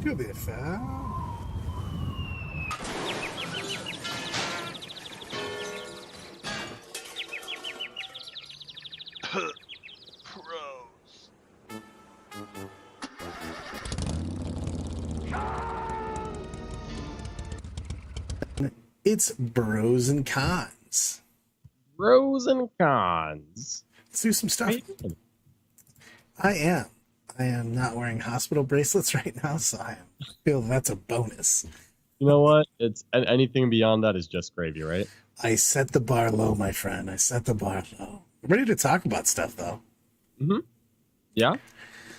To be fair. Pros. It's Bros and Cons. Pros and cons. Let's do some How stuff. you doing? I am. I am not wearing hospital bracelets right now, so I feel that's a bonus. You know what? It's anything beyond that is just gravy, right? I set the bar low, my friend. I set the bar low. I'm ready to talk about stuff, though. Mm-hmm. Yeah.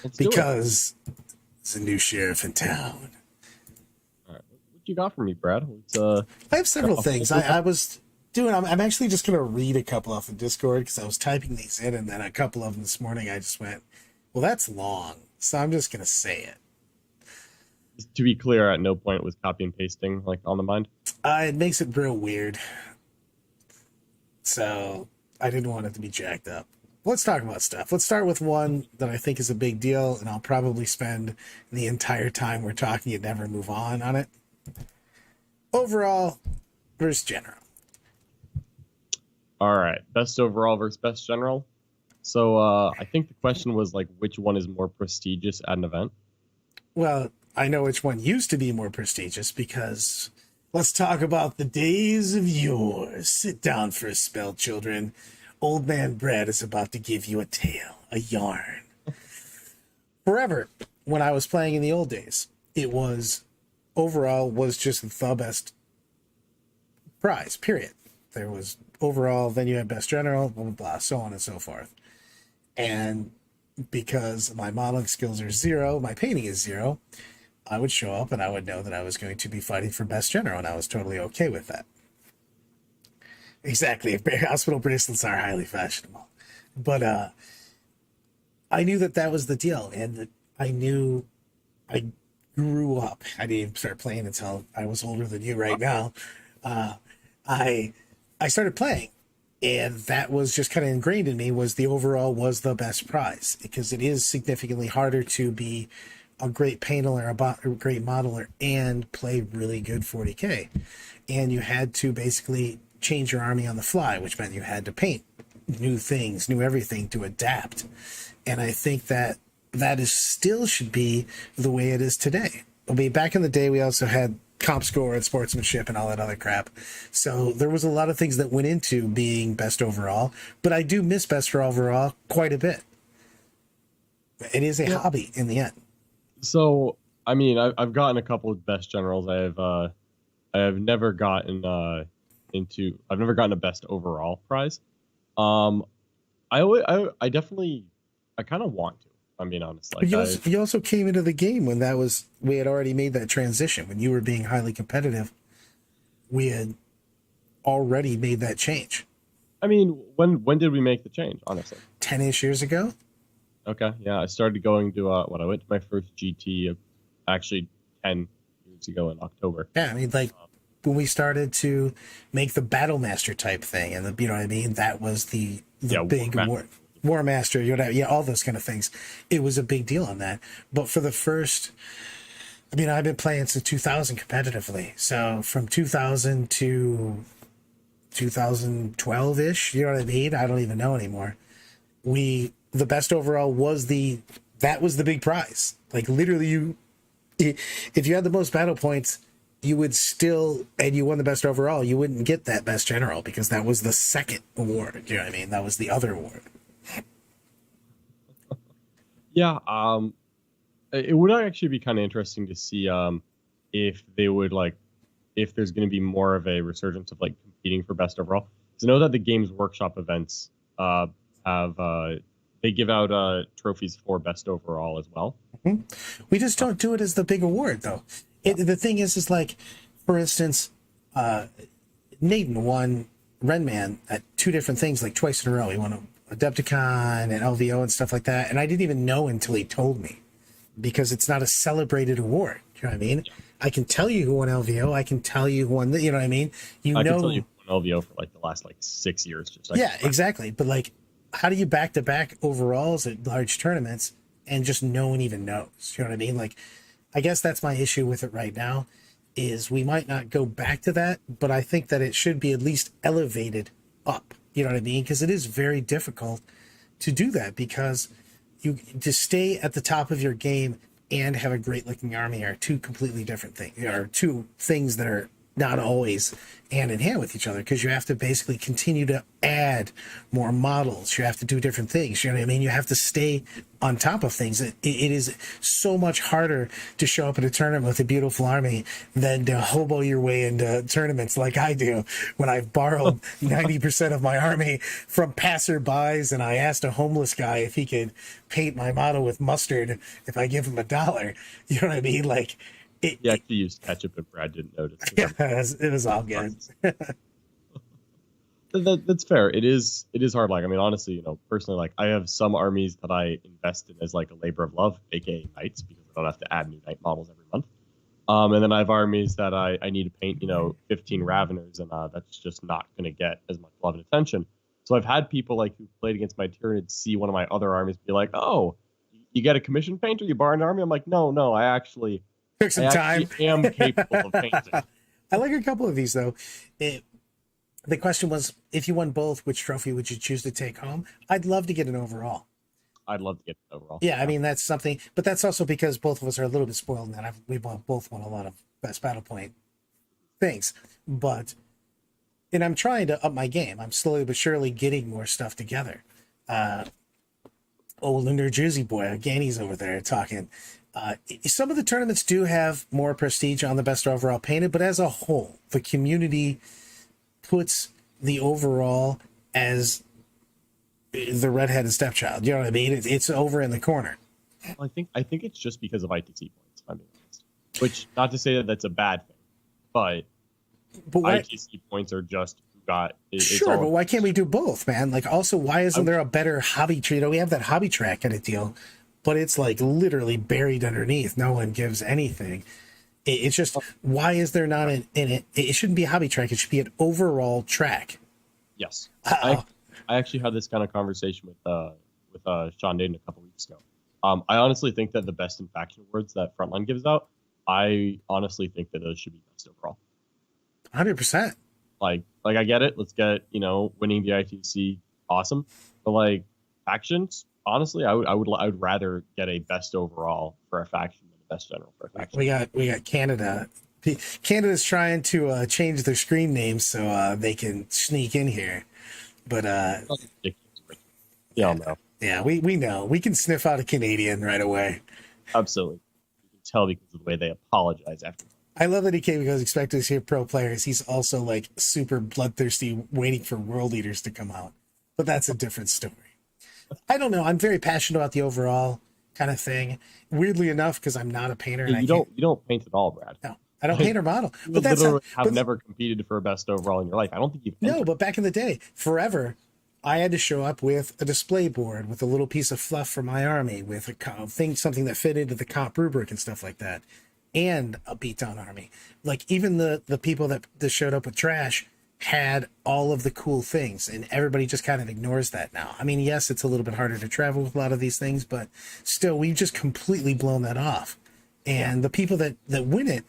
Let's do it. Because there's a new sheriff in town. All right. What you got for me, Brad? I have several things. I'm actually just going to read a couple off of Discord because I was typing these in, and then a couple of them this morning I just went, well, that's long. So I'm just going to say it. To be clear, at no point was copy and pasting like on the mind. It makes it real weird. So I didn't want it to be jacked up. Let's talk about stuff. Let's start with one that I think is a big deal, and I'll probably spend the entire time we're talking and never move on it. Overall versus general. All right. Best overall versus best general. So I think the question was like, which one is more prestigious at an event? Well, I know which one used to be more prestigious because let's talk about the days of yore. Sit down for a spell, children. Old man Brad is about to give you a tale, a yarn. Forever, when I was playing in the old days, it was overall was just the best prize, period. There was overall, then you had best general, blah, blah, blah, so on and so forth. And because my modeling skills are 0, my painting is 0, I would show up and I would know that I was going to be fighting for best general, and I was totally okay with that. Exactly. Hospital bracelets are highly fashionable. But I knew that was the deal, and I knew I grew up. I didn't even start playing until I was older than you right now. I started playing, and that was just kind of ingrained in me, was the overall was the best prize, because it is significantly harder to be a great painter or a great modeler and play really good 40K. And you had to basically change your army on the fly, which meant you had to paint new things, new everything to adapt. And I think that is still should be the way it is today. I mean, back in the day, we also had comp score and sportsmanship and all that other crap. So there was a lot of things that went into being best overall, but I do miss best overall quite a bit. It is a hobby in the end. So, I mean, I've gotten a couple of best generals. I have never gotten I've never gotten a best overall prize. I definitely kind of want to. I'm being honest. Like, you also came into the game when we had already made that transition. When you were being highly competitive, we had already made that change. I mean, when did we make the change? Honestly, 10-ish years ago. Okay, yeah, I started going to I went to my first GT actually 10 years ago in October. Yeah, I mean, like when we started to make the Battle Master type thing, and you know what I mean, that was the big War Master, all those kind of things. It was a big deal on that. But for the first, I mean, I've been playing since 2000 competitively, so from 2000 to 2012-ish, you know what I mean? I don't even know anymore. The best overall was the big prize. Like literally, if you had the most battle points, you would still, and you won the best overall, you wouldn't get that best general because that was the second award. You know what I mean? That was the other award. Yeah, it would actually be kind of interesting to see if they would if there's going to be more of a resurgence of competing for best overall. Because I know that the Games Workshop events have they give out trophies for best overall as well. Mm-hmm. We just don't do it as the big award, though. The thing is like, for instance, Nathan won Renman at 2 different things, like twice in a row. He won Adepticon and LVO and stuff like that, and I didn't even know until he told me, because it's not a celebrated award. You know what I mean? Yeah. I can tell you who won LVO. I can tell you who won. You know what I mean? I can tell you who won LVO for the last 6 years. Exactly. But how do you back-to-back overalls at large tournaments and just no one even knows? You know what I mean? I guess that's my issue with it right now, is we might not go back to that, but I think that it should be at least elevated up. You know what I mean? Because it is very difficult to do that, because to stay at the top of your game and have a great looking army are two completely different things, are two things that are not always hand in hand with each other, because you have to basically continue to add more models. You have to do different things. You know what I mean? You have to stay on top of things. It is so much harder to show up at a tournament with a beautiful army than to hobo your way into tournaments like I do, when I've borrowed 90% of my army from passerbys, and I asked a homeless guy if he could paint my model with mustard if I give him $1. You know what I mean? Like, He actually used ketchup, and Brad didn't notice. Yeah, it was all good. That's fair. It is hard. Like, I mean, honestly, you know, personally, like, I have some armies that I invest in as like a labor of love, aka knights, because I don't have to add new knight models every month. And then I have armies that I need to paint, you know, 15 Raveners, and that's just not going to get as much love and attention. So I've had people like who played against my Tyranids see one of my other armies be like, "Oh, you get a commission painter? You borrow an army?" I'm like, no, I actually. Took some time. Am capable of painting. I like a couple of these though. The question was, if you won both, which trophy would you choose to take home? I'd love to get an overall. I'd love to get an overall. Yeah, I mean, that's something, but that's also because both of us are a little bit spoiled in that we both won a lot of best battle point things. And I'm trying to up my game. I'm slowly but surely getting more stuff together. Old New Jersey boy, Ganny's over there talking. Some of the tournaments do have more prestige on the best overall painted, but as a whole, the community puts the overall as the redheaded stepchild. You know what I mean? It's over in the corner. Well, I think it's just because of ITC points, if I'm being honest. Which, not to say that that's a bad thing, but ITC points are just who got. Sure, but why can't we do both, man? Like, also, why isn't there a better hobby tree? You know, we have that hobby track kind of deal, but it's like literally buried underneath. No one gives anything. It's just, why is there not in it? It shouldn't be a hobby track. It should be an overall track. Yes. I actually had this kind of conversation with Sean Dayton a couple weeks ago. I honestly think that the best in faction awards that Frontline gives out, I honestly think that those should be best overall. 100%. Like I get it. Let's get, you know, winning the ITC, awesome. But like factions, honestly, I would rather get a best overall for a faction than a best general for a faction. We got Canada. Canada's trying to change their screen names so they can sneak in here, but yeah, no. Yeah, we know. We can sniff out a Canadian right away. Absolutely, you can tell because of the way they apologize after. I love that he came because expecting to see pro players. He's also like super bloodthirsty, waiting for world leaders to come out, but that's a different story. I don't know. I'm very passionate about the overall kind of thing. Weirdly enough, because I'm not a painter. Yeah, you don't paint at all, Brad. No, I don't paint or model. But that's never competed for a best overall in your life. I don't think you've. No, but back in the day, forever, I had to show up with a display board with a little piece of fluff for my army, with a something that fit into the comp rubric and stuff like that, and a beatdown army. Like, even the people that showed up with trash had all of the cool things, and everybody just kind of ignores that now. I mean, yes, it's a little bit harder to travel with a lot of these things, but still, we've just completely blown that off. And the people that win it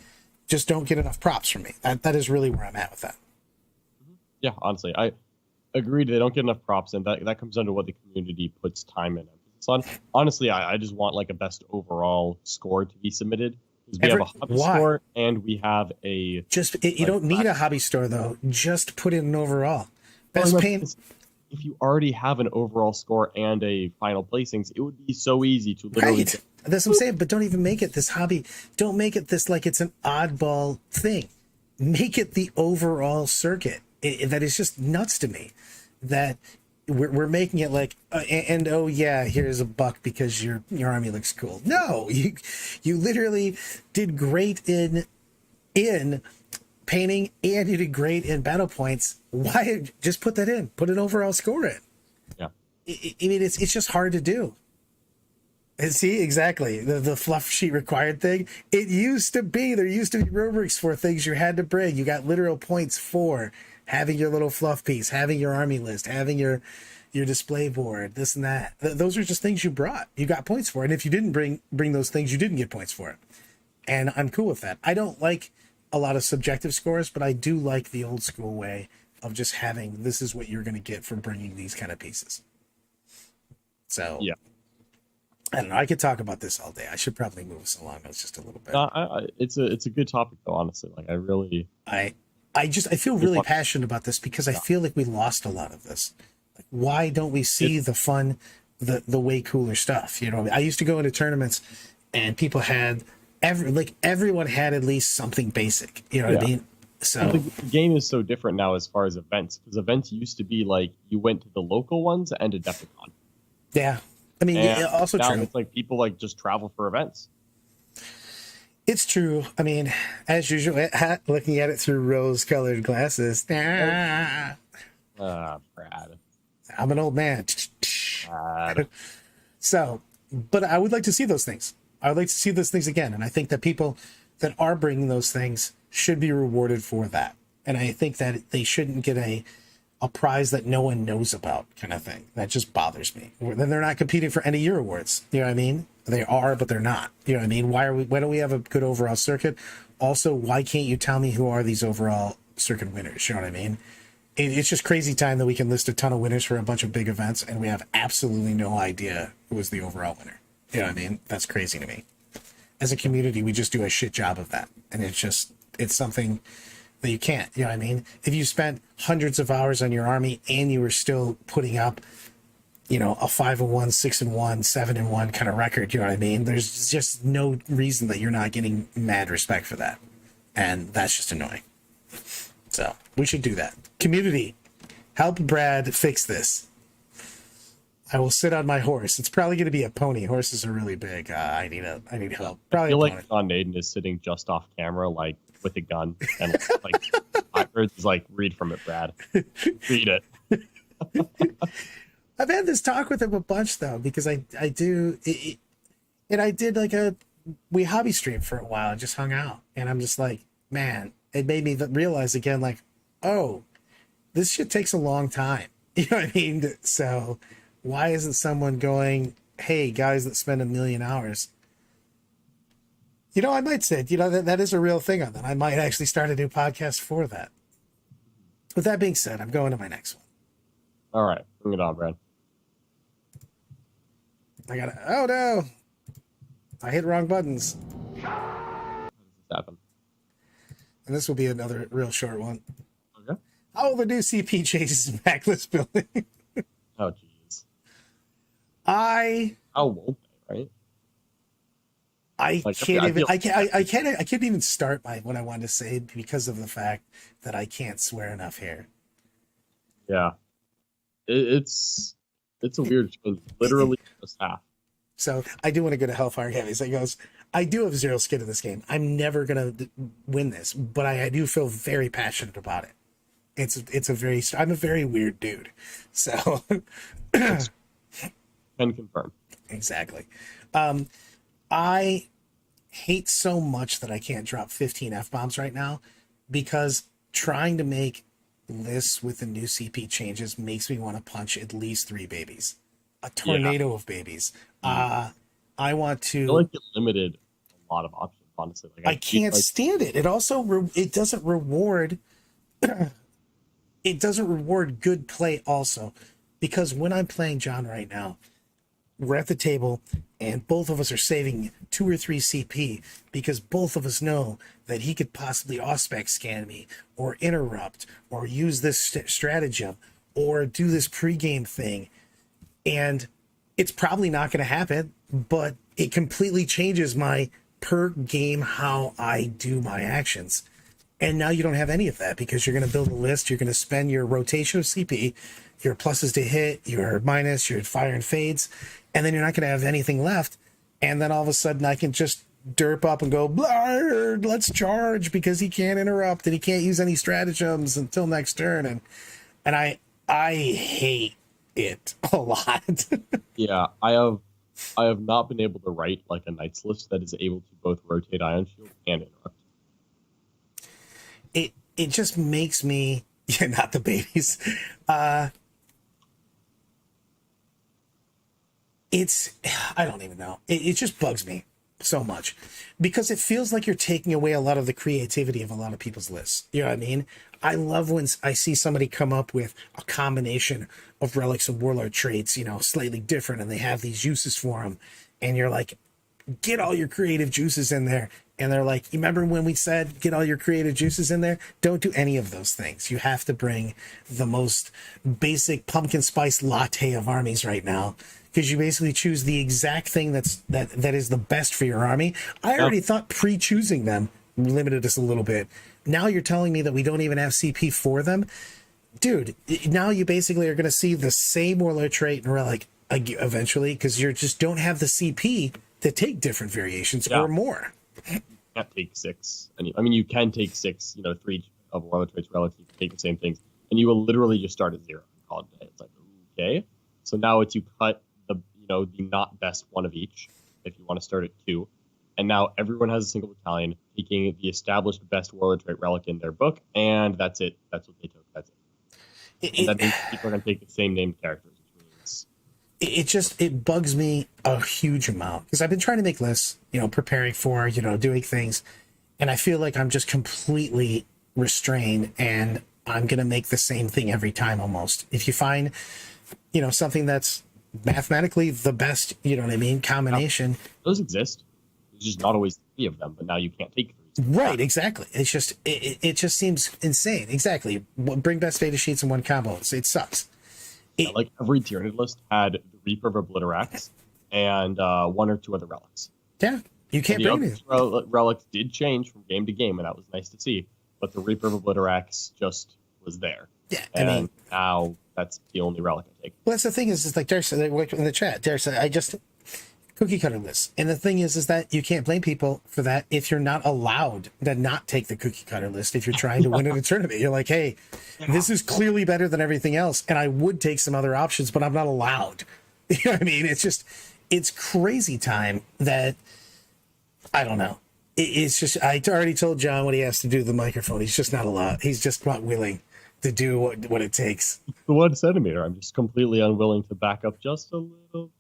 just don't get enough props from me. That is really where I'm at with that. Yeah, honestly, I agreed. They don't get enough props, and that comes down to what the community puts time and emphasis on. Honestly, I just want like a best overall score to be submitted. We have a hobby store, and we have a... You don't need a hobby store, though. Just put in an overall. Best paint... If you already have an overall score and a final placings, it would be so easy to literally... Right. That's what I'm saying, but don't even make it this hobby. Don't make it this like it's an oddball thing. Make it the overall circuit. That is just nuts to me. That... We're making it like, and oh yeah, here's a buck because your army looks cool. No, you literally did great in painting, and you did great in battle points. Why just put that in? Put an overall score in. Yeah, I mean, it's just hard to do. And see, exactly, the fluff sheet required thing. There used to be rubrics for things you had to bring. You got literal points for having your little fluff piece, having your army list, having your display board, this and that. Those are just things you brought. You got points for it. And if you didn't bring those things, you didn't get points for it. And I'm cool with that. I don't like a lot of subjective scores, but I do like the old school way of just having, this is what you're going to get for bringing these kind of pieces. So Yeah. I don't know. I could talk about this all day. I should probably move us along just a little bit. It's a good topic though, honestly. Like I feel really passionate about this because I feel like we lost a lot of this. Like, why don't we see the fun, the way cooler stuff? You know, I used to go into tournaments and people had everyone had at least something basic. You know what I mean? So the game is so different now as far as events, because events used to be like you went to the local ones and a Adepticon. Yeah. I mean, also now true. It's like people like just travel for events. It's true. I mean, as usual, looking at it through rose-colored glasses. Brad. I'm an old man. Brad. So, but I would like to see those things. I would like to see those things again. And I think that people that are bringing those things should be rewarded for that. And I think that they shouldn't get a prize that no one knows about kind of thing. That just bothers me. Then they're not competing for any year awards. You know what I mean? They are, but they're not. You know what I mean? Why don't we have a good overall circuit? Also, why can't you tell me who are these overall circuit winners? You know what I mean? It's just crazy time that we can list a ton of winners for a bunch of big events and we have absolutely no idea who was the overall winner. You know what I mean? That's crazy to me. As a community, we just do a shit job of that. And it's something that you can't, you know what I mean? If you spent hundreds of hours on your army and you were still putting up, you know, a 5-1, 6-1, 7-1 kind of record, you know what I mean? There's just no reason that you're not getting mad respect for that. And that's just annoying. So we should do that. Community, help Brad fix this. I will sit on my horse. It's probably going to be a pony. Horses are really big. I need help. Probably I feel like John Naden is sitting just off camera, like with a gun, and like I heard is like, read from it, Brad. Read it. I've had this talk with him a bunch though, because I do it, and I did like we hobby streamed for a while and just hung out, and I'm just like, man, it made me realize again, like, oh, this shit takes a long time. You know what I mean? So why isn't someone going, hey, guys that spend 1 million hours? You know, I might say, you know, that is a real thing on that. I might actually start a new podcast for that. With that being said, I'm going to my next one. All right, bring it on, Brad. Oh no, I hit wrong buttons. How does this happen? And this will be another real short one. Okay. Oh, the new CP changes in backlist building. Oh, jeez. How won't they, right? I can't even start what I wanted to say because of the fact that I can't swear enough here. Yeah. It's a weird change. Literally just half. So I do want to go to Hellfire Heavies. It goes, I do have zero skin in this game. I'm never going to win this, but I do feel very passionate about it. I'm a very weird dude. So Can confirm. Exactly. I hate so much that I can't drop 15 F-bombs right now, because trying to make lists with the new CP changes makes me want to punch at least 3 babies. A tornado of babies. I want to... I feel like it limited a lot of options, honestly. Like, I can't stand it. It also... it doesn't reward... it doesn't reward good play also. Because when I'm playing John right now, we're at the table and both of us are saving 2 or 3 CP because both of us know that he could possibly auspex scan me or interrupt or use this stratagem or do this pregame thing. And it's probably not going to happen, but it completely changes my per game how I do my actions. And now you don't have any of that because you're going to build a list. You're going to spend your rotation of CP, your pluses to hit, your minus, your fire and fades, and then you're not going to have anything left. And then all of a sudden I can just derp up and go, Blurred, let's charge, because he can't interrupt and he can't use any stratagems until next turn. And I hate it a lot. Yeah, I have not been able to write like a Knights list that is able to both rotate Ion Shield and interrupt. It just makes me, not the babies. I don't even know. It just bugs me. so much, because it feels like you're taking away a lot of the creativity of a lot of people's lists. You know what I mean? I love when I see somebody come up with a combination of relics and warlord traits, you know, slightly different, and they have these uses for them, and you're like, get all your creative juices in there. And they're like, you remember when we said get all your creative juices in there? Don't do any of those things. You have to bring the most basic pumpkin spice latte of armies right now, because you basically choose the exact thing that is the best for your army. I already thought pre-choosing them limited us a little bit. Now you're telling me that we don't even have CP for them? Dude, now you basically are going to see the same warlord trait and relic eventually, because you just don't have the CP to take different variations or more. You can't take 6. I mean, you can take 6, you know, 3 of warlord traits, relics, you can take the same things, and you will literally just start at 0 and call it a day. It's like, okay. So now it's you cut the not best one of each if you want to start at 2. And now everyone has a single battalion taking the established best warlord trait relic in their book, and that's it. That's what they took. That's it. And that means people are going to take the same named characters, which means it bugs me a huge amount, because I've been trying to make lists, you know, preparing for, you know, doing things, and I feel like I'm just completely restrained, and I'm going to make the same thing every time almost. If you find, you know, something that's mathematically the best, you know what I mean, combination. Those exist. There's just not always 3 of them, but now you can't take 3. Right, exactly. It's just, it just seems insane. Exactly. Bring best data sheets in one combo. It sucks. Like every Tyranid list had the Reaper of Obliterax and 1 or 2 other relics. Yeah, you can't bring it. Relics did change from game to game, and that was nice to see. But the Reaper of Obliterax just was there. Yeah, and I mean, now that's the only relic I take. Well, that's the thing is like Derek said in the chat. Derek said, I just cookie cutter list, and the thing is that you can't blame people for that if you're not allowed to not take the cookie cutter list. If you're trying to win in a tournament, you're like, hey, this is clearly better than everything else, and I would take some other options, but I'm not allowed. You know what I mean? It's crazy time that I don't know. It's just, I already told John what he has to do to the microphone. He's just not allowed. He's just not willing to do what it takes. The 1 centimeter. I'm just completely unwilling to back up just a little.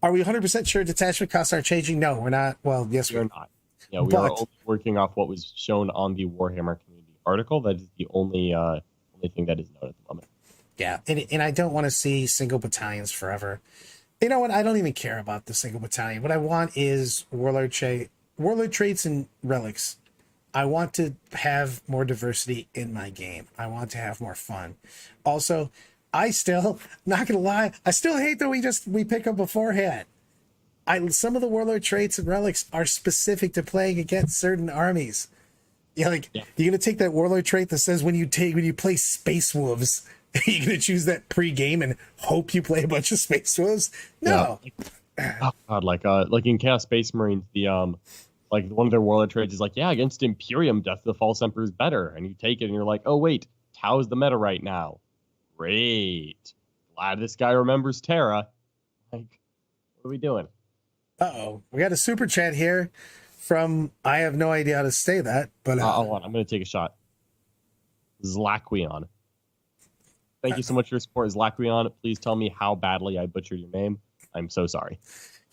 Are we 100% sure detachment costs are changing? No, we're not. Well, yes, we're not. Yeah, we are only working off what was shown on the Warhammer community article. That is the only thing that is known at the moment. Yeah, and I don't want to see single battalions forever. You know what? I don't even care about the single battalion. What I want is warlord traits and relics. I want to have more diversity in my game. I want to have more fun. Also, I still, not gonna lie, I still hate that we pick up beforehand. Some of the warlord traits and relics are specific to playing against certain armies. You're gonna take that warlord trait that says when you play Space Wolves, you're gonna choose that pre-game and hope you play a bunch of Space Wolves? No. Yeah. Oh god, like in Chaos Space Marines, the like one of their warlord traits is like, yeah, against Imperium, Death of the False Emperor is better, and you take it and you're like, oh wait, Tau's the meta right now. Great. Glad this guy remembers Terra. Like, what are we doing? Uh-oh. We got a super chat here from, I have no idea how to say that, but... hold on, I'm going to take a shot. Zlaquion. Thank you so much for your support, Zlaquion. Please tell me how badly I butchered your name. I'm so sorry.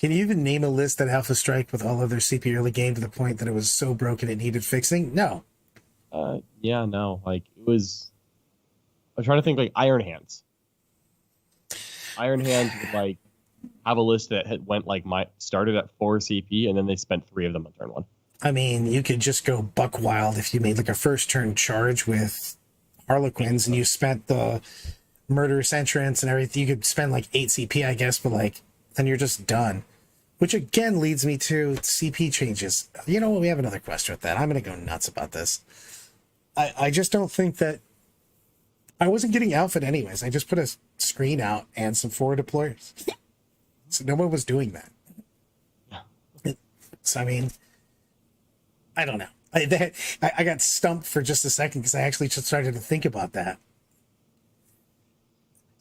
Can you even name a list that Alpha Strike with all of their CP early game to the point that it was so broken it needed fixing? No. Yeah, no. Like, it was... I'm trying to think, like, Iron Hands. Iron Hands would, like, have a list that started at 4 CP, and then they spent 3 of them on turn 1. I mean, you could just go buck wild if you made, like, a first turn charge with Harlequins, and you spent the Murderous Entrance and everything. You could spend, like, 8 CP, I guess, but, like, then you're just done. Which, again, leads me to CP changes. You know what? We have another question with that. I'm going to go nuts about this. I just don't think that... I wasn't getting Alpha anyways. I just put a screen out and some forward deployers. So no one was doing that. So, I mean, I don't know. I got stumped for just a second because I actually just started to think about that.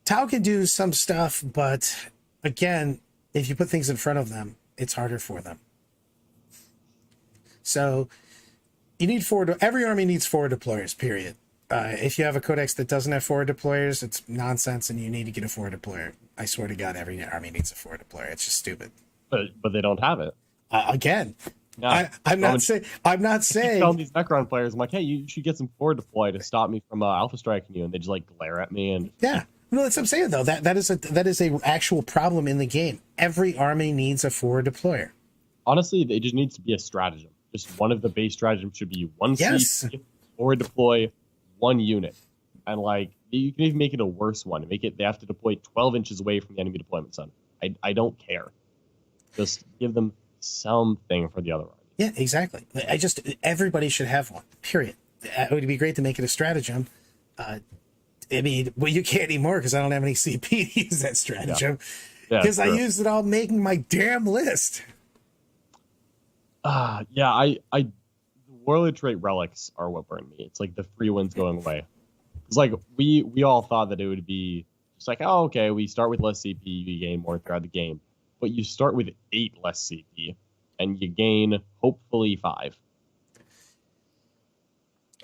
Tau can do some stuff, but again, if you put things in front of them, it's harder for them. So you need every army needs forward deployers, period. If you have a codex that doesn't have forward deployers, it's nonsense and you need to get a forward deployer. I swear to God, every army needs a forward deployer. It's just stupid. but they don't have it. Again, Yeah, I'm not telling saying. these Necron players, I'm like, hey, you should get some forward deploy to stop me from alpha striking you, and they just like glare at me and Yeah. No, that's what I'm saying though. That is a actual problem in the game. Every army needs a forward deployer. honestly, it just needs to be a stratagem. Just one of the base stratagems should be one Yes. CP, forward deploy, one unit, and like you can even make it a worse one. Make it they have to deploy 12 inches away from the enemy deployment zone. I don't care. Just give them something for the other army. Yeah, exactly. Everybody should have one. Period. It would be great to make it a stratagem. I mean, well, you can't anymore because I don't have any CP to use that stratagem. Because I used it all making my damn list. The warlord trait relics are what burned me. It's like the free wins going away. It's like we all thought that it would be just like, oh, okay, we start with less CP, you gain more throughout the game. But you start with 8 less CP, and you gain, hopefully, 5.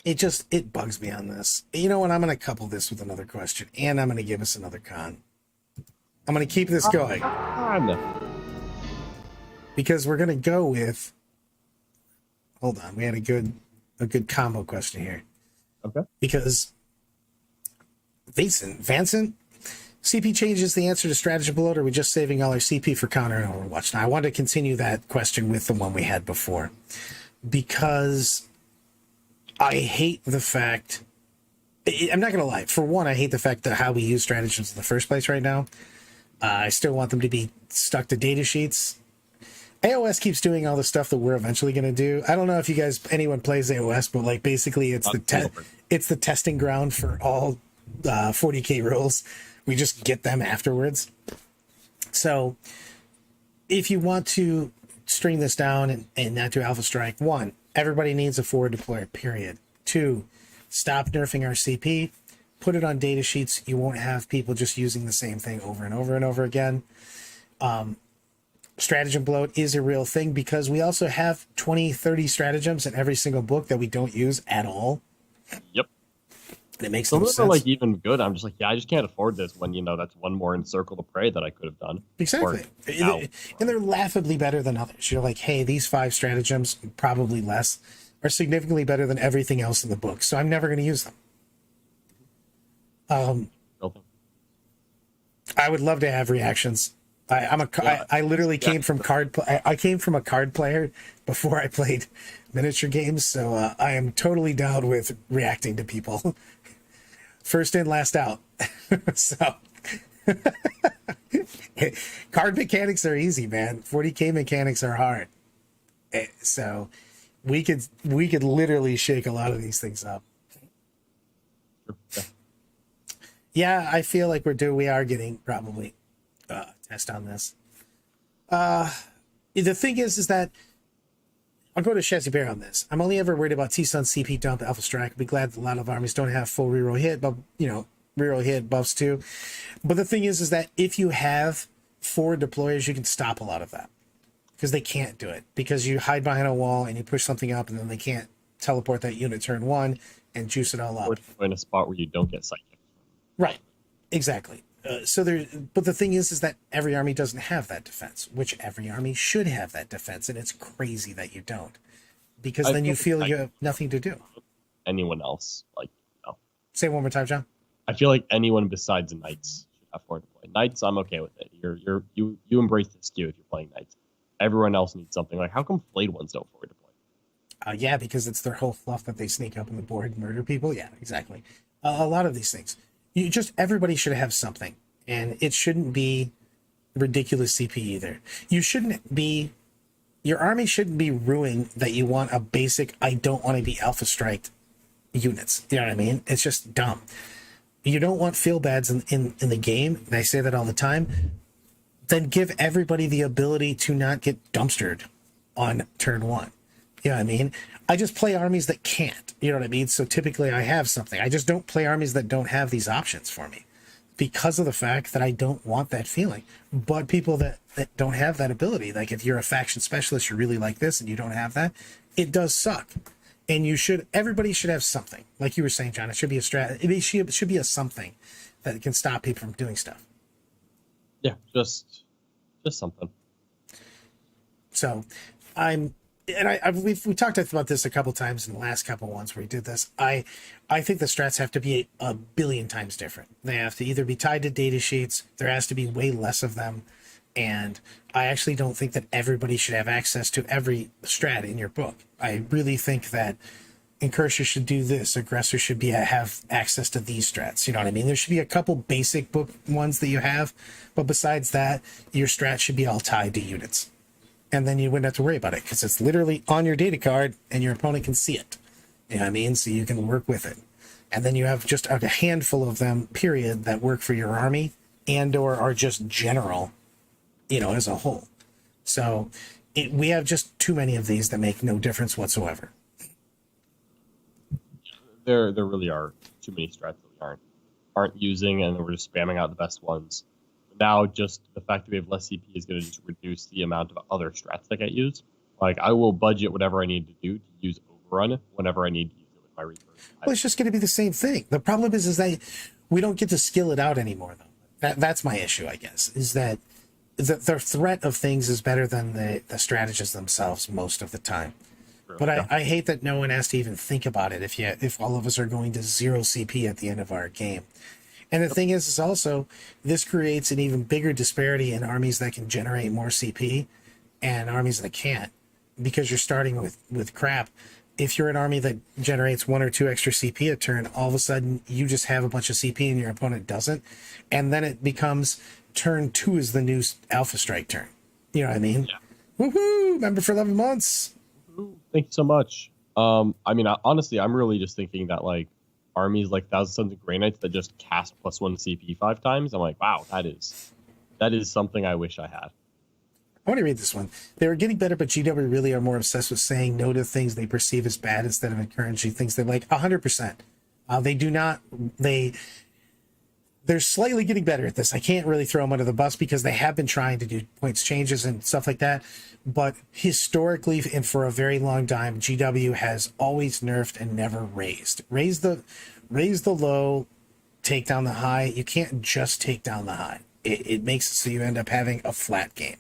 It bugs me on this. You know what? I'm going to couple this with another question, and I'm going to give us another con. I'm going to keep this going. Because we're going to go with... Hold on. We had a good combo question here. Okay. Because Vincent, CP changes the answer to stratagem bloat, or are we just saving all our CP for counter and Overwatch? Now, I want to continue that question with the one we had before. Because I hate the fact... I'm not going to lie. For one, I hate the fact that how we use stratagems in the first place right now. I still want them to be stuck to data sheets. AOS keeps doing all the stuff that we're eventually going to do. I don't know if anyone plays AOS, but like basically it's the testing ground for all 40k rules. We just get them afterwards. So if you want to string this down and not do Alpha Strike, 1, everybody needs a forward deployer, period. 2, stop nerfing our CP. Put it on data sheets. You won't have people just using the same thing over and over and over again. Stratagem bloat is a real thing because we also have 20, 30 stratagems in every single book that we don't use at all. Yep. And it makes some no of sense. them are like even good. I'm just like, yeah, I just can't afford this when that's one more encircle the prey that I could have done. Exactly. And they're laughably better than others. You're like, hey, these 5 stratagems, probably less, are significantly better than everything else in the book. So I'm never going to use them. I would love to have reactions. I literally came from I came from a card player before I played miniature games, so I am totally down with reacting to people. First in, last out. So card mechanics are easy, man. 40k mechanics are hard. So we could literally shake a lot of these things up. Yeah, I feel like we are getting probably test on this. The thing is that I'll go to Shazzy Bear on this. I'm only ever worried about T-Sun CP dump Alpha Strike. I'll be glad that a lot of armies don't have full reroll hit, but reroll hit buffs too. But the thing is that if you have forward deployers, you can stop a lot of that because they can't do it because you hide behind a wall and you push something up and then they can't teleport that unit turn 1 and juice it all up. Or in a spot where you don't get psychic. Right. Exactly. But the thing is that every army doesn't have that defense, which every army should have that defense, and it's crazy that you don't, because then you feel you have nothing to do. Anyone else, Say it one more time, John. I feel like anyone besides Knights should have forward deploy. Knights, I'm okay with it. You embrace the skew if you're playing Knights. Everyone else needs something. Like, how come Flayed ones don't forward deploy? Yeah, because it's their whole fluff that they sneak up on the board and murder people. Yeah, exactly. A lot of these things. Everybody should have something, and it shouldn't be ridiculous CP either. Your army shouldn't be ruining that you want a basic, I don't want to be alpha striked units. You know what I mean? It's just dumb. You don't want feel bads in the game, and I say that all the time. Then give everybody the ability to not get dumpstered on turn 1. You know what I mean? I just play armies that can't. You know what I mean? So typically I have something. I just don't play armies that don't have these options for me because of the fact that I don't want that feeling. But people that don't have that ability, like if you're a faction specialist, you really like this and you don't have that, it does suck. And everybody should have something. Like you were saying, John, it should be it should be a something that can stop people from doing stuff. Yeah, just something. So we talked about this a couple times in the last couple ones where we did this. I think the strats have to be a billion times different. They have to either be tied to data sheets. There has to be way less of them. And I actually don't think that everybody should have access to every strat in your book. I really think that Incursion should do this. Aggressor should have access to these strats. You know what I mean? There should be a couple basic book ones that you have, but besides that, your strat should be all tied to units. And then you wouldn't have to worry about it because it's literally on your data card and your opponent can see it. You know what I mean? So you can work with it. And then you have just a handful of them, period, that work for your army and or are just general, you know, as a whole. So we have just too many of these that make no difference whatsoever. There really are too many strats that we aren't using, and we're just spamming out the best ones. Now, just the fact that we have less CP is going to just reduce the amount of other strats that get used. Like, I will budget whatever I need to do to use Overrun whenever I need to use it with my Reaper. Well, it's just going to be the same thing. The problem is that we don't get to skill it out anymore, though. That's my issue, I guess, is that the threat of things is better than the strategists themselves most of the time. But I hate that no one has to even think about it if all of us are going to 0 CP at the end of our game. And the thing is also, this creates an even bigger disparity in armies that can generate more CP and armies that can't, because you're starting with crap. If you're an army that generates 1 or 2 extra CP a turn, all of a sudden you just have a bunch of CP and your opponent doesn't. And then it becomes turn 2 is the new Alpha Strike turn. You know what I mean? Yeah. Woohoo! Member for 11 months. Thank you so much. I mean, honestly, I'm really just thinking that, like, armies like Thousand Sons of Grey Knights that just cast +1 CP 5 times, I'm like, wow, that is something I wish I had. I want to read this one. They were getting better, but GW really are more obsessed with saying no to things they perceive as bad instead of encouraging things they like. 100%. They do not. They're slightly getting better at this. I can't really throw them under the bus because they have been trying to do points changes and stuff like that. But historically, and for a very long time, GW has always nerfed and never raised. Raise the low, take down the high. You can't just take down the high. It makes it so you end up having a flat game.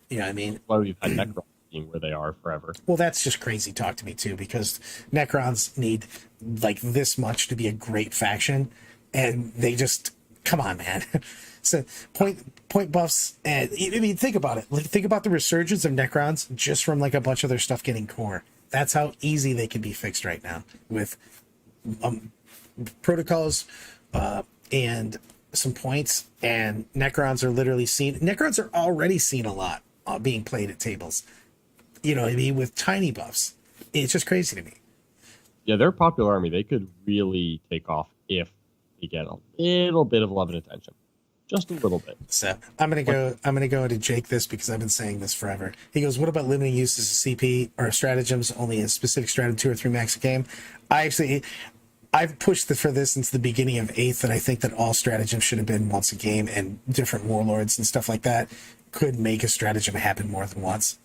You know what I mean? That's why we've had Necrons being where they are forever. Well, that's just crazy talk to me too, because Necrons need like this much to be a great faction, and they just come on, man. So point buffs, and I mean, think about it. Like, think about the resurgence of Necrons just from like a bunch of their stuff getting core. That's how easy they can be fixed right now with protocols and some points. And Necrons are literally seen. Necrons are already seen a lot being played at tables. You know what I mean? With tiny buffs. It's just crazy to me. Yeah, they're a popular army. They could really take off if they get a little bit of love and attention. Just a little bit. So I'm gonna go to Jake this because I've been saying this forever. He goes, what about limiting uses of CP or stratagems only a specific stratum 2 or 3 max a game? I've pushed for this since the beginning of 8th, that I think that all stratagems should have been once a game, and different warlords and stuff like that could make a stratagem happen more than once.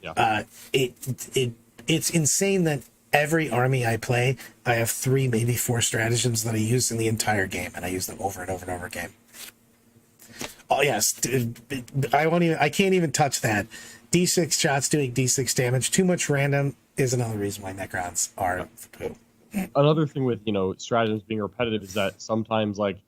Yeah. It's insane that every army I play, I have 3, maybe 4 stratagems that I use in the entire game, and I use them over and over and over again. Oh yes, I can't even touch that. D6 shots doing D6 damage. Too much random is another reason why Necrons are the poo. Another thing with, stratagems being repetitive is that sometimes, like,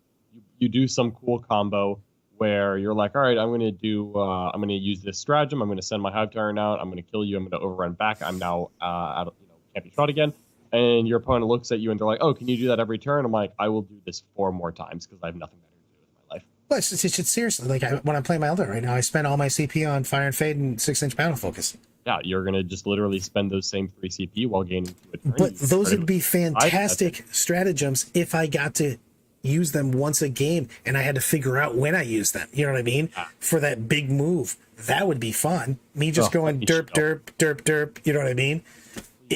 you do some cool combo where you're like, all right, I'm going to use this stratagem. I'm going to send my Hive Tyrant out. I'm going to kill you. I'm going to overrun back. I'm now can't be shot again. And your opponent looks at you and they're like, oh, can you do that every turn? I'm like, I will do this 4 more times because I have nothing better to do with my life. Well, it's seriously, like, when I'm playing my Eldar right now, I spend all my CP on Fire and Fade and 6-inch battle focus. Yeah, you're going to just literally spend those same 3 CP while gaining 2 a turn. But those would be fantastic stratagems if I got to use them once a game and I had to figure out when I use them. You know what I mean? Yeah. For that big move. That would be fun. Me just going derp, derp, derp, derp. You know what I mean?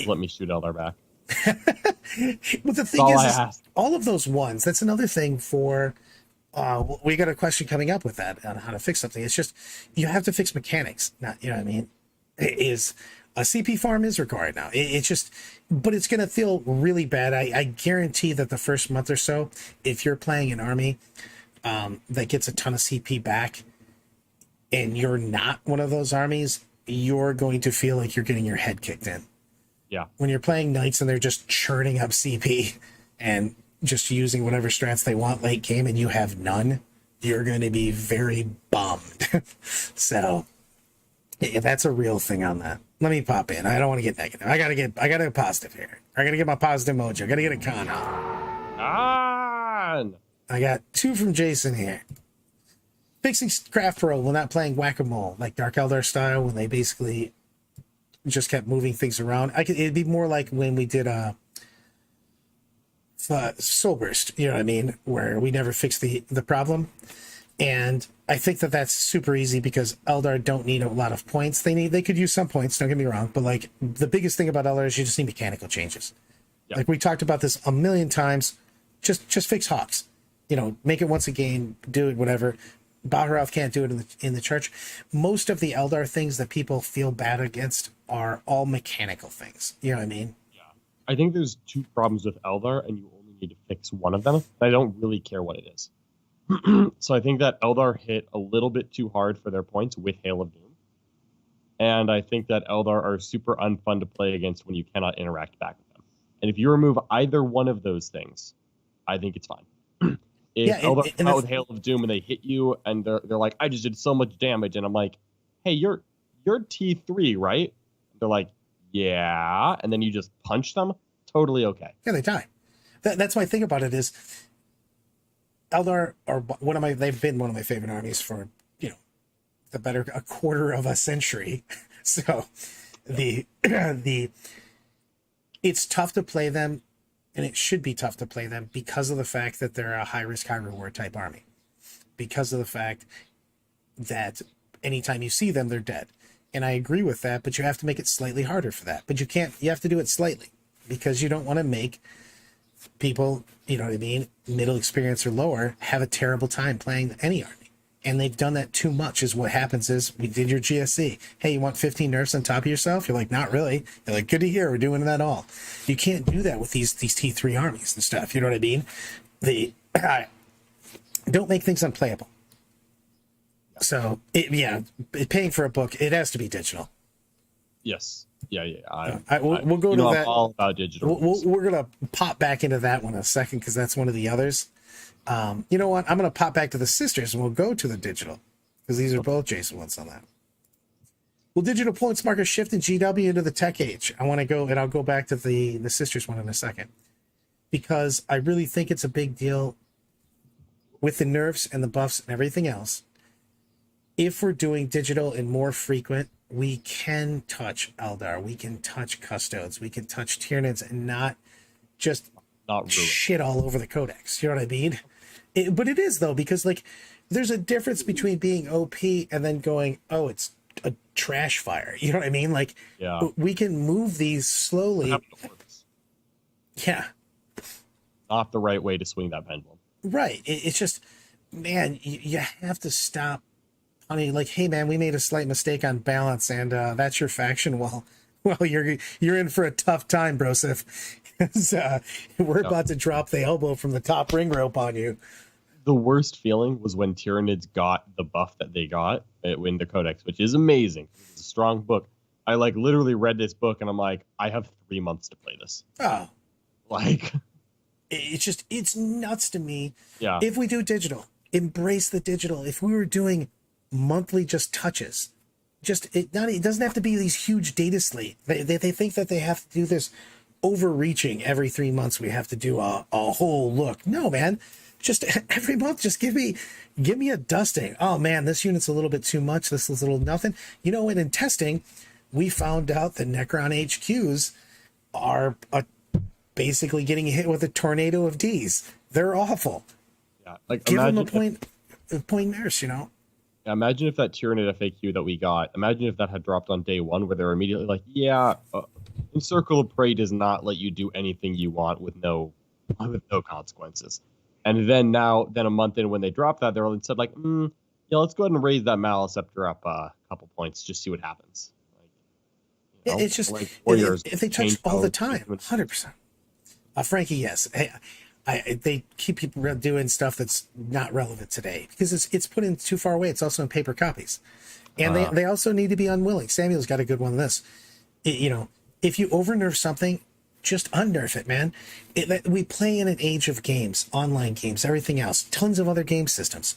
Let me shoot Eldar back. But the thing is all of those ones, that's another thing for... we got a question coming up with that on how to fix something. It's just, you have to fix mechanics. Not, you know what I mean? A CP farm is required now. It's just, but it's going to feel really bad. I guarantee that the first month or so, if you're playing an army that gets a ton of CP back and you're not one of those armies, you're going to feel like you're getting your head kicked in. Yeah. When you're playing knights and they're just churning up CP and just using whatever strats they want late game and you have none, you're going to be very bummed. So yeah, that's a real thing on that. Let me pop in. I don't want to get negative. I gotta get positive here. I gotta get my positive mojo. I gotta get a con on. I got 2 from Jason here. Fixing craft roll when not playing whack-a-mole, like Dark Eldar style, when they basically just kept moving things around. It'd be more like when we did Soul Burst, you know what I mean, where we never fixed the problem. And I think that that's super easy because Eldar don't need a lot of points. They could use some points, don't get me wrong, but like the biggest thing about Eldar is you just need mechanical changes. Yep. Like we talked about this a million times. Just fix Hawks. You know, make it once a game, do it, whatever. Baharov can't do it in the church. Most of the Eldar things that people feel bad against are all mechanical things. You know what I mean? Yeah. I think there's 2 problems with Eldar, and you only need to fix one of them. I don't really care what it is. So I think that Eldar hit a little bit too hard for their points with Hail of Doom. And I think that Eldar are super unfun to play against when you cannot interact back with them. And if you remove either one of those things, I think it's fine. If Eldar come out with Hail of Doom and they hit you and they're like, I just did so much damage, and I'm like, hey, you're T3, right? They're like, yeah, and then you just punch them, totally okay. Yeah, they die. That's my thing about it is Eldar are they've been one of my favorite armies for, you know, the better a quarter of a century. So it's tough to play them, and it should be tough to play them because of the fact that they're a high risk, high reward type army. Because of the fact that anytime you see them, they're dead. And I agree with that, but you have to make it slightly harder for that. But you have to do it slightly because you don't want to make people, you know what I mean, middle experience or lower, have a terrible time playing any army. And they've done that too much. Is what happens is we did your GSC. Hey, you want 15 nerfs on top of yourself? You're like, not really. You're like, good to hear. We're doing that all. You can't do that with these T3 armies and stuff. You know what I mean? Don't make things unplayable. So, paying for a book, it has to be digital. Yes. Yeah. We'll go to that. I'm all about digital. We're going to pop back into that one in a second because that's one of the others. You know what? I'm going to pop back to the sisters and we'll go to the digital because these are both Jason ones on that. Will digital points markers shift in GW into the tech age? I want to go, and I'll go back to the sisters one in a second because I really think it's a big deal with the nerfs and the buffs and everything else. If we're doing digital and more frequent, we can touch Eldar, we can touch Custodes, we can touch Tyranids and not shit all over the codex. You know what I mean? But it is, though, because like there's a difference between being OP and then going, oh, it's a trash fire. You know what I mean? Like, we can move these slowly. Yeah. Not the right way to swing that pendulum. Right. It's just, man, you have to stop. I mean, like, hey, man, we made a slight mistake on balance, and that's your faction. Well, you're in for a tough time, Broseph. We're about to drop the elbow from the top ring rope on you. The worst feeling was when Tyranids got the buff that they got in the Codex, which is amazing. It's a strong book. I like literally read this book and I'm like, I have 3 months to play this. Oh, like it's nuts to me. Yeah. If we do digital, embrace the digital. If we were doing monthly just touches, it doesn't have to be these huge data slate. They think that they have to do this overreaching every 3 months. We have to do a whole look. No, man. Just every month, just give me a dusting. Oh man, this unit's a little bit too much. This is a little nothing. You know, and in testing, we found out the Necron HQs are basically getting hit with a tornado of Ds. They're awful. Yeah, like give them a point nurse. You know. Yeah, imagine if that Tyranid FAQ that we got. Imagine if that had dropped on day one, where they were immediately like, Encircle of Prey does not let you do anything you want with no consequences. And then a month in when they dropped that, they're said like, let's go ahead and raise that Maliceptor up a couple points, just see what happens. Like, it's just like if they touch all the time, 100%. Frankie, yes, they keep people doing stuff that's not relevant today because it's put in too far away. It's also in paper copies, And they also need to be unwilling. Samuel's got a good one on this. If you over-nerf something, just unnerf it, man. We play in an age of games, online games, everything else, tons of other game systems,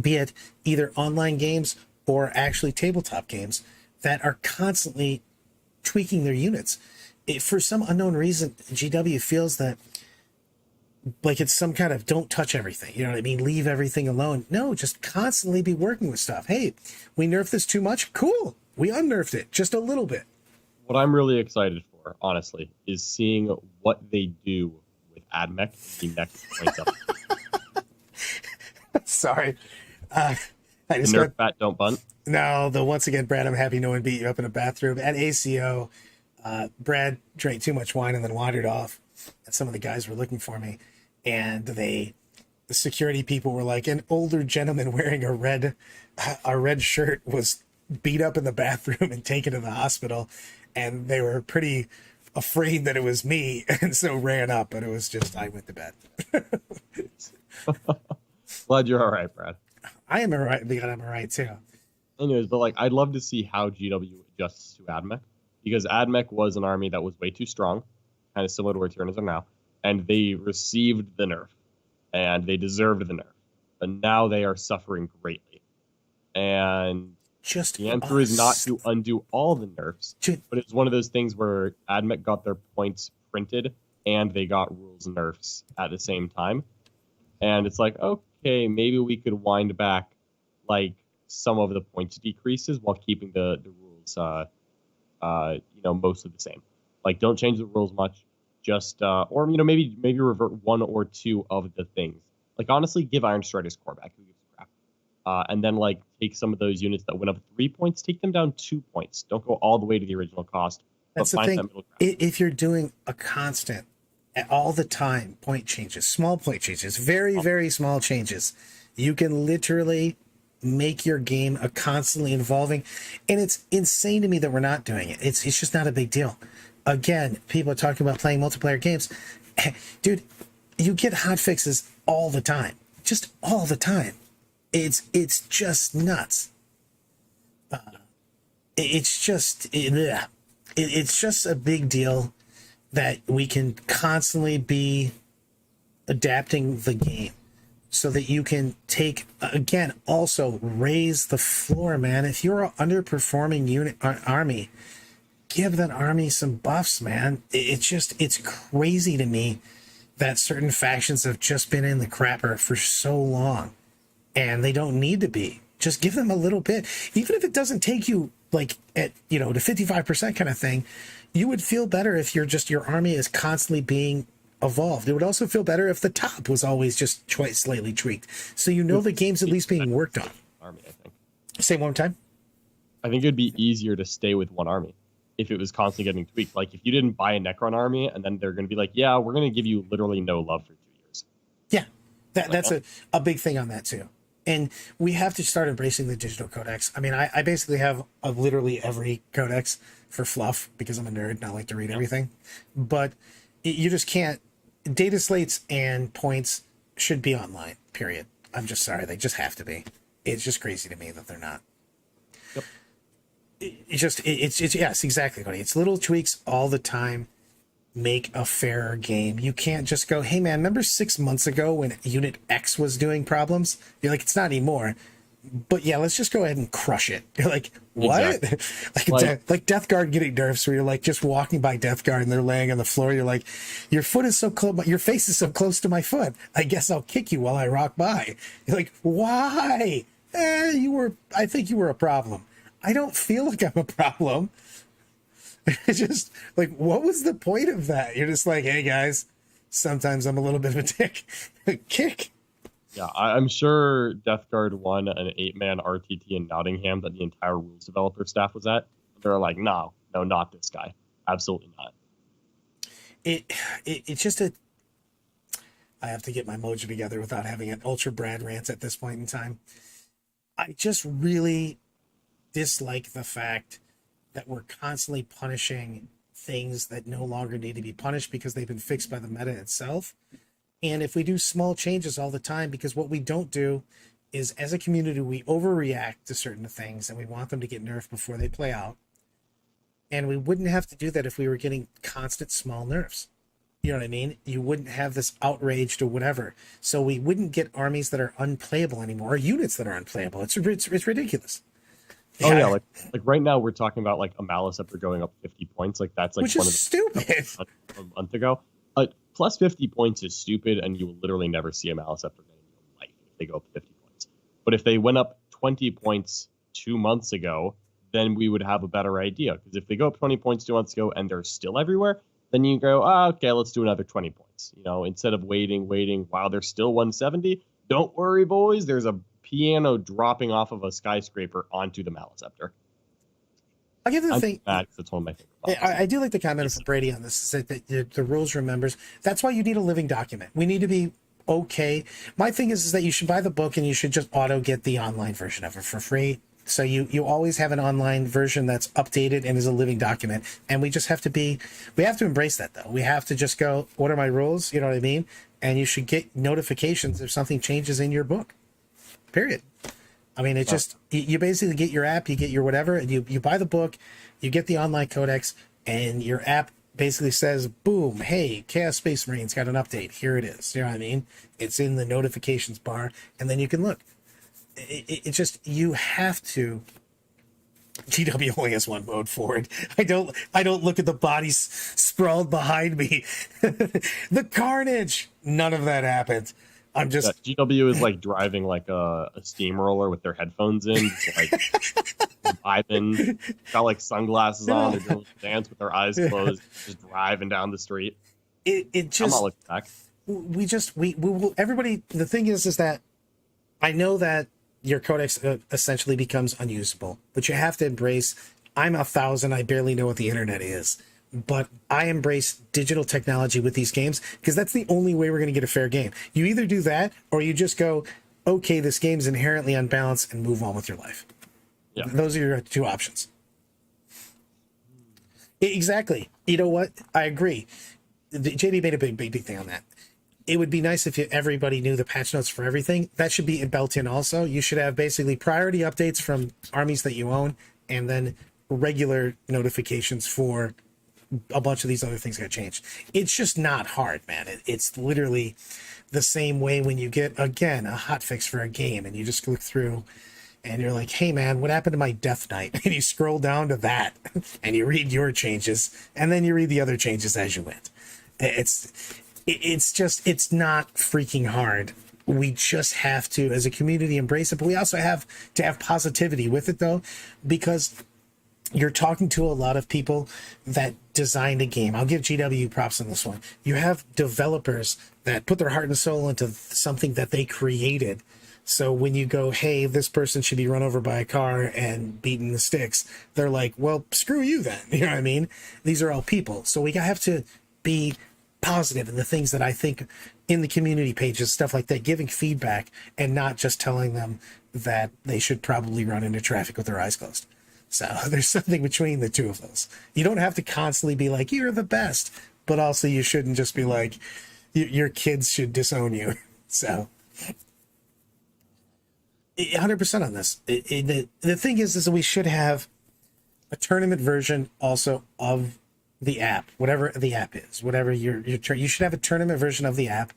be it either online games or actually tabletop games that are constantly tweaking their units. For some unknown reason, GW feels that like it's some kind of don't touch everything. You know what I mean? Leave everything alone. No, just constantly be working with stuff. Hey, we nerfed this too much. Cool. We unnerfed it just a little bit. What I'm really excited for, honestly, is seeing what they do with AdMech in the next points up. Sorry. I just Nerf bat, don't bunt. No, once again, Brad, I'm happy no one beat you up in a bathroom. At ACO, Brad drank too much wine and then wandered off. And some of the guys were looking for me. And the security people were like, an older gentleman wearing a red shirt was beat up in the bathroom and taken to the hospital. And they were pretty afraid that it was me. And so ran up. But it was just, I went to bed. Glad you're all right, Brad. I am all right. I'm all right, too. Anyways, but like, I'd love to see how GW adjusts to AdMech, because AdMech was an army that was way too strong, kind of similar to where Tyranids are now, and they received the nerf, and they deserved the nerf, and now they are suffering greatly. And just the answer is not to undo all the nerfs, but it's one of those things where AdMech got their points printed, and they got rules nerfs at the same time, and it's like, okay, maybe we could wind back, like, some of the points decreases while keeping the rules, most of the same. Like, don't change the rules much, just or maybe revert one or two of the things. Like, honestly, give Iron Strider's core back. Who gives a crap? And then like take some of those units that went up 3 points, take them down 2 points. Don't go all the way to the original cost. That's the thing. That middle ground. If you're doing a constant, all the time, point changes, small point changes, very small changes, you can literally make your game a constantly evolving. And it's insane to me that we're not doing it. It's just not a big deal. Again, people are talking about playing multiplayer games. Dude, you get hot fixes all the time. Just all the time. It's just nuts. It's just a big deal that we can constantly be adapting the game so that you can take, again, also raise the floor, man. If you're an underperforming army, give that army some buffs, man. It's crazy to me that certain factions have just been in the crapper for so long, and they don't need to be. Just give them a little bit. Even if it doesn't take you like at, to 55% kind of thing, you would feel better if your army is constantly being evolved. It would also feel better if the top was always just slightly tweaked. So the game's at least being worked on. Army, I think. Say one more time. I think it'd be easier to stay with one army if it was constantly getting tweaked. Like if you didn't buy a Necron army and then they're going to be like, yeah, we're going to give you literally no love for 2 years. Yeah, that's a big thing on that too. And we have to start embracing the digital codex. I mean, I basically have literally every codex for fluff because I'm a nerd and I like to read everything. But you just can't. Data slates and points should be online, period. I'm just sorry. They just have to be. It's just crazy to me that they're not. Yep. It's yes, exactly, buddy. It's little tweaks all the time. Make a fairer game. You can't just go, hey man, remember 6 months ago when Unit X was doing problems? You're like, it's not anymore. But yeah, let's just go ahead and crush it. You're like, what? Exactly. like Death Guard getting nerfs where you're like just walking by Death Guard and they're laying on the floor. You're like, your foot is so close, your face is so close to my foot. I guess I'll kick you while I rock by. You're like, why? I think you were a problem. I don't feel like I'm a problem. It's just like, what was the point of that? You're just like, hey guys, sometimes I'm a little bit of a dick. Kick. Yeah, I'm sure Death Guard won an 8-man RTT in Nottingham that the entire rules developer staff was at. They're like, no, not this guy. Absolutely not. It's just I have to get my mojo together without having an ultra Brad rant at this point in time. I just really dislike the fact that we're constantly punishing things that no longer need to be punished because they've been fixed by the meta itself. And if we do small changes all the time, because what we don't do is as a community, we overreact to certain things and we want them to get nerfed before they play out. And we wouldn't have to do that if we were getting constant small nerfs. You know what I mean? You wouldn't have this outraged or whatever. So we wouldn't get armies that are unplayable anymore, or units that are unplayable. It's ridiculous. Oh yeah, like right now we're talking about like a Maliceptor going up 50 points. Like that's like which is stupid. A month ago. Plus 50 points is stupid, and you will literally never see a Maliceptor game in your life if they go up 50 points. But if they went up 20 points 2 months ago, then we would have a better idea. Because if they go up 20 points 2 months ago and they're still everywhere, then you go, okay, let's do another 20 points. You know, instead of waiting, while they're still 170, don't worry, boys. There's a piano dropping off of a skyscraper onto the Maliceptor. I'll give the thing. That's one of my favorite. I do like the comment from Brady on this. Is that the rules remembers. That's why you need a living document. We need to be okay. My thing is that you should buy the book and you should just auto get the online version of it for free. So you always have an online version that's updated and is a living document. And we just have to embrace that though. We have to just go, what are my rules? You know what I mean? And you should get notifications if something changes in your book. Period. I mean, it's just, you basically get your app, you get your whatever, and you buy the book, you get the online codex, and your app basically says, boom, hey, Chaos Space Marines got an update. Here it is. You know what I mean? It's in the notifications bar, and then you can look. It's just, you have to. GW only has one mode forward. I don't look at the bodies sprawled behind me. The carnage. None of that happened. I'm just GW is like driving like a steamroller with their headphones in, like vibing, got like sunglasses on, they're doing a dance with their eyes closed, just driving down the street. It just, I'm not looking back. We will, everybody. The thing is that I know that your codex essentially becomes unusable, but you have to embrace. I'm 1,000. I barely know what the internet is. But I embrace digital technology with these games because that's the only way we're going to get a fair game. You either do that or you just go, okay, this game's inherently unbalanced and move on with your life. Yeah. Those are your two options. Exactly. You know what? I agree. JD made a big thing on that. It would be nice if everybody knew the patch notes for everything. That should be built in also. You should have basically priority updates from armies that you own and then regular notifications for a bunch of these other things got changed. It's just not hard, man. It's literally the same way when you get, again, a hotfix for a game and you just look through and you're like, hey, man, what happened to my Death Knight? And you scroll down to that and you read your changes and then you read the other changes as you went. It's just, it's not freaking hard. We just have to, as a community, embrace it. But we also have to have positivity with it, though, because you're talking to a lot of people that designed a game. I'll give GW props on this one. You have developers that put their heart and soul into something that they created. So when you go, hey, this person should be run over by a car and beaten in the sticks, they're like, well, screw you then. You know what I mean? These are all people. So we have to be positive in the things that I think in the community pages, stuff like that, giving feedback and not just telling them that they should probably run into traffic with their eyes closed. So there's something between the two of those. You don't have to constantly be like, you're the best, but also you shouldn't just be like, your kids should disown you. So 100% on this. The thing is that we should have a tournament version also of the app, whatever the app is, whatever you should have a tournament version of the app,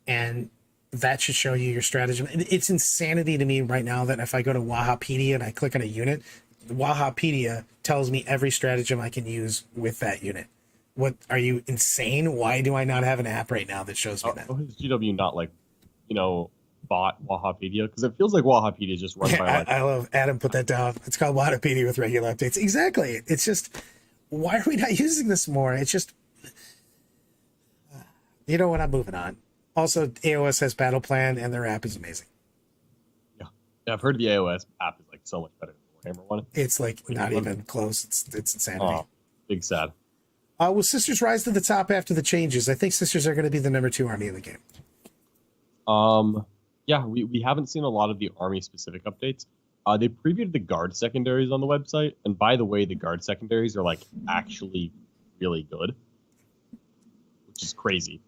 and that should show you your strategy. It's insanity to me right now that if I go to Wahapedia and I click on a unit, Wahapedia tells me every stratagem I can use with that unit. What, are you insane? Why do I not have an app right now that shows me that? How has GW not bought Wahapedia? Because it feels like Wahapedia is just run by I love Adam put that down. It's called Wahapedia with regular updates. Exactly. It's just, why are we not using this more? It's just, you know what? I'm moving on. Also, AOS has Battle Plan and their app is amazing. Yeah, I've heard the AOS app is like so much better than the Warhammer one. It's like not even close. It's insanity. Oh, big sad. Will Sisters rise to the top after the changes? I think Sisters are going to be the number 2 army in the game. Yeah, we haven't seen a lot of the army specific updates. They previewed the guard secondaries on the website, and by the way, the guard secondaries are like actually really good, which is crazy.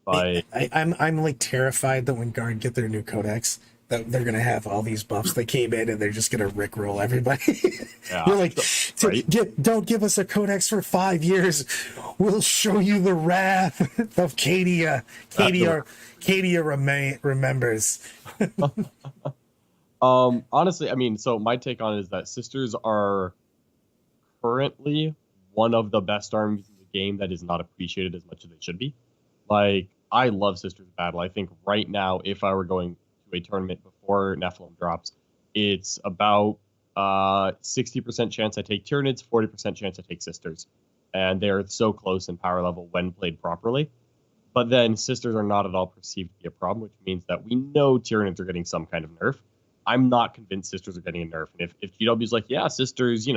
I'm like terrified that when guard get their new codex, that they're gonna have all these buffs that came in and they're just gonna rickroll everybody. Yeah, You're like, right? don't give us a codex for 5 years. We'll show you the wrath of Cadia. Cadia remembers. Honestly, I mean, so my take on it is that Sisters are currently one of the best armies in the game that is not appreciated as much as they should be. Like, I love Sisters Battle. I think right now, if I were going to a tournament before Nephilim drops, it's about 60% chance I take Tyranids, 40% chance I take Sisters. And they're so close in power level when played properly. But then Sisters are not at all perceived to be a problem, which means that we know Tyranids are getting some kind of nerf. I'm not convinced Sisters are getting a nerf. And if GW's like, yeah, Sisters,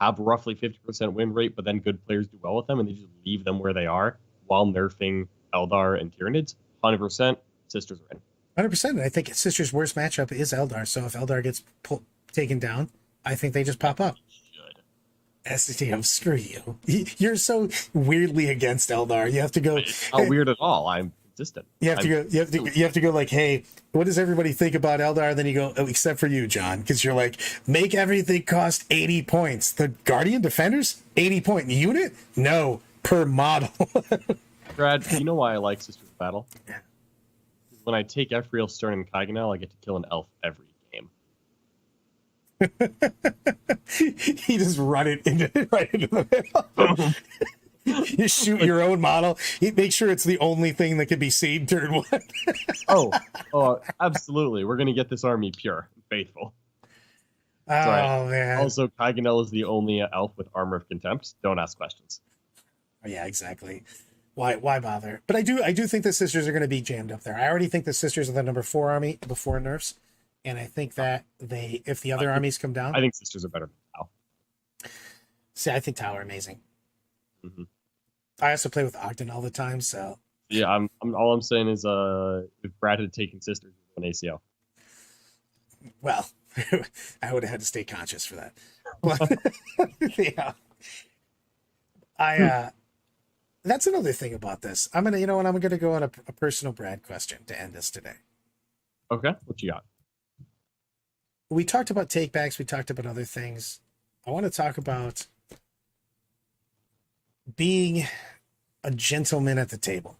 have roughly 50% win rate, but then good players do well with them, and they just leave them where they are while nerfing Eldar and Tyranids, 100% Sisters are in. 100%. And I think Sisters' worst matchup is Eldar. So if Eldar gets taken down, I think they just pop up. STM, screw you. You're so weirdly against Eldar. You have to go. It's not weird at all. I'm consistent. You have to go like, hey, what does everybody think about Eldar? And then you go, oh, except for you, John, because you're like, make everything cost 80 points. The Guardian Defenders, 80-point unit? No, per model. Brad, you know why I like Sisters Battle? When I take Ephriel, Stern, and Kaiganel, I get to kill an elf every game. You just run it right into the middle. You shoot your own model. You make sure it's the only thing that can be seen turn one. oh, absolutely. We're going to get this army pure and faithful. Oh, man. Also, Kaiganel is the only elf with Armor of Contempt. Don't ask questions. Oh, yeah, exactly. Why bother? But I do think the Sisters are going to be jammed up there. I already think the Sisters are the number 4 army before nerfs. And I think that if the other armies come down, I think Sisters are better than Tau. See, I think Tau are amazing. Mm-hmm. I also play with Ogden all the time, so yeah. All I'm saying is, if Brad had taken Sisters with an ACO, well, I would have had to stay conscious for that. But, yeah, that's another thing about this. I'm gonna go on a personal Brad question to end this today. Okay, what you got? We talked about takebacks. We talked about other things. I want to talk about being a gentleman at the table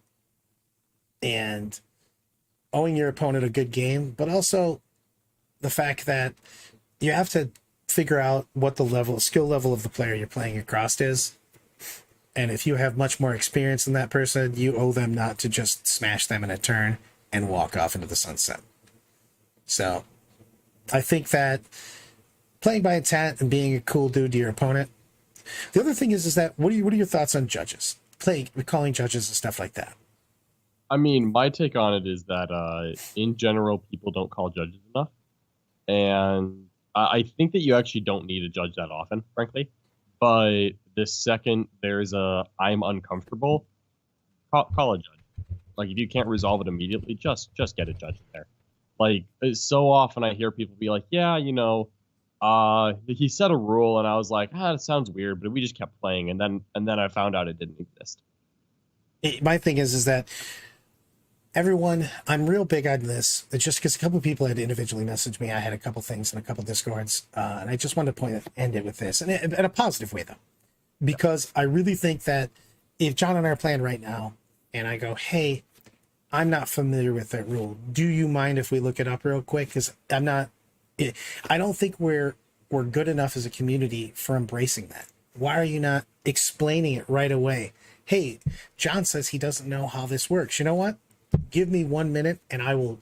and owing your opponent a good game, but also the fact that you have to figure out what the skill level of the player you're playing across is. And if you have much more experience than that person, you owe them not to just smash them in a turn and walk off into the sunset. So I think that playing by intent and being a cool dude to your opponent. The other thing is that what are your thoughts on judges? Calling judges and stuff like that. I mean, my take on it is that in general, people don't call judges enough. And I think that you actually don't need a judge that often, frankly. But the second there's I'm uncomfortable, call a judge. Like, if you can't resolve it immediately, just get a judge in there. Like, so often I hear people be like, yeah, he set a rule, and I was like, it sounds weird, but we just kept playing, and then I found out it didn't exist. My thing is that everyone, I'm real big on this. It's just because a couple of people had individually messaged me. I had a couple things in a couple Discords, and I just wanted to end it with this, and in a positive way, though, because I really think that if John and I are playing right now, and I go, hey, I'm not familiar with that rule. Do you mind if we look it up real quick? Because I don't think we're good enough as a community for embracing that. Why are you not explaining it right away? Hey, John says he doesn't know how this works. You know what? Give me 1 minute and I will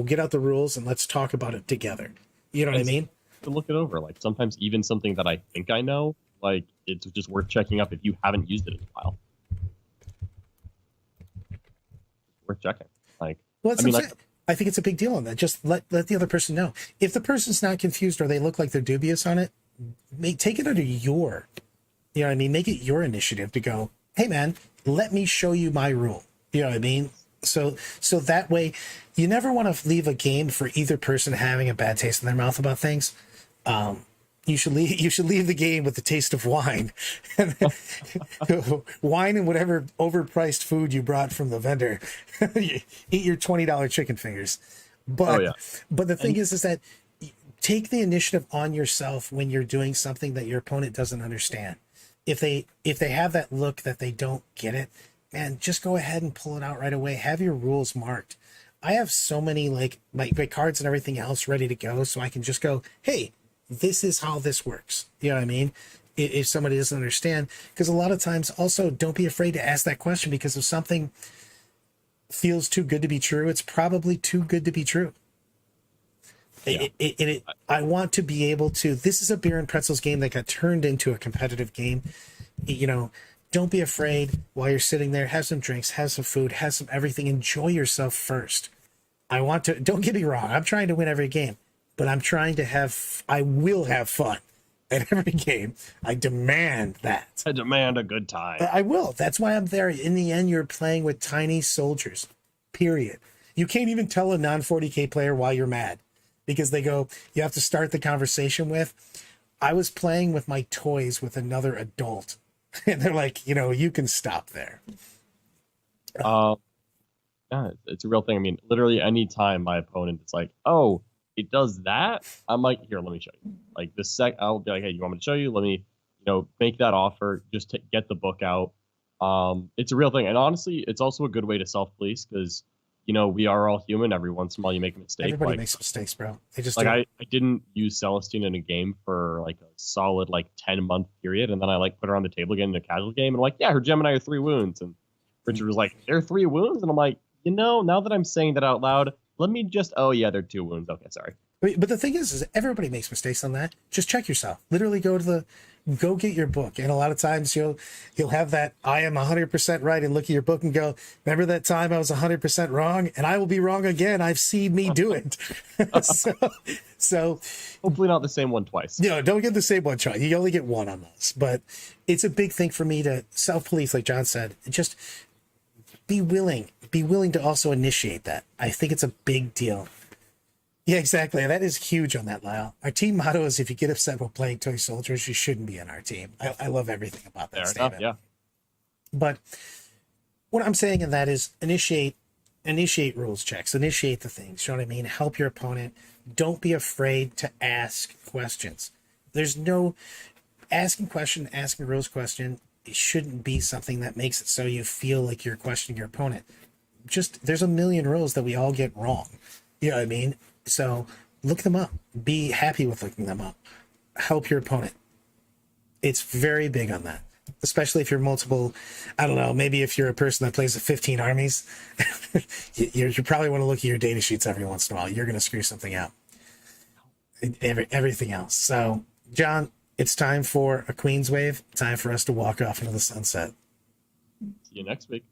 get out the rules and let's talk about it together. You know what I mean? To look it over. Like, sometimes even something that I think I know, like, it's just worth checking up if you haven't used it in a while. Worth checking. Like, well, I think it's a big deal on that. Just let the other person know. If the person's not confused or they look like they're dubious on it, take it under your, you know what I mean? Make it your initiative to go, hey man, let me show you my rule. You know what I mean? So that way, you never want to leave a game for either person having a bad taste in their mouth about things. You should leave the game with the taste of wine, wine and whatever overpriced food you brought from the vendor. Eat your $20 chicken fingers. But yeah. but the thing is that take the initiative on yourself when you're doing something that your opponent doesn't understand. If they have that look that they don't get it, man, just go ahead and pull it out right away. Have your rules marked. I have so many like my cards and everything else ready to go, so I can just go, hey, this is how this works. You know what I mean? If somebody doesn't understand, because a lot of times also don't be afraid to ask that question, because if something feels too good to be true, it's probably too good to be true. Yeah. I want to be able to, this is a beer and pretzels game that got turned into a competitive game. You know, don't be afraid while you're sitting there, have some drinks, have some food, have some everything, enjoy yourself first. Don't get me wrong, I'm trying to win every game, but I will have fun at every game. I demand that. I demand a good time. I will. That's why I'm there. In the end, you're playing with tiny soldiers, period. You can't even tell a non-40K player why you're mad, because they go, you have to start the conversation with, I was playing with my toys with another adult. And they're like, you can stop there. Yeah, it's a real thing. I mean, literally any time my opponent is like, oh, it does that, I'm like, here, let me show you. Like I'll be like, hey, you want me to show you? Let me, make that offer. Just get the book out. It's a real thing. And honestly, it's also a good way to self-police, because, we are all human. Every once in a while you make a mistake. Everybody makes mistakes, bro. They just I didn't use Celestine in a game for like a solid 10-month period, and then I put her on the table again in a casual game, and yeah, her Gemini are 3 wounds, and Richard was like, they're 3 wounds, and I'm like, now that I'm saying that out loud, let me just, oh yeah, they're 2 wounds. Okay, sorry. But the thing is everybody makes mistakes on that. Just check yourself. Literally go get your book. And a lot of times you'll have that I am 100% right, and look at your book and go, remember that time I was 100% wrong, and I will be wrong again. I've seen me do it. so hopefully not the same one twice. Don't get the same one twice. You only get one on those. But it's a big thing for me to self-police, like John said. Just be willing to also initiate that. I think it's a big deal. Yeah, exactly. That is huge on that, Lyle. Our team motto is, if you get upset while playing toy soldiers, you shouldn't be on our team. I love everything about that Fair statement. enough, yeah. But what I'm saying in that is initiate rules checks, initiate the things. You know what I mean? Help your opponent. Don't be afraid to ask questions. There's no asking rules question. It shouldn't be something that makes it so you feel like you're questioning your opponent. Just, there's a million rules that we all get wrong. You know what I mean? So look them up. Be happy with looking them up. Help your opponent. It's very big on that, especially if you're multiple. I don't know, maybe if you're a person that plays with 15 armies, you probably want to look at your data sheets every once in a while. You're going to screw something up. Everything else. So, John, it's time for a Queen's Wave. Time for us to walk off into the sunset. See you next week.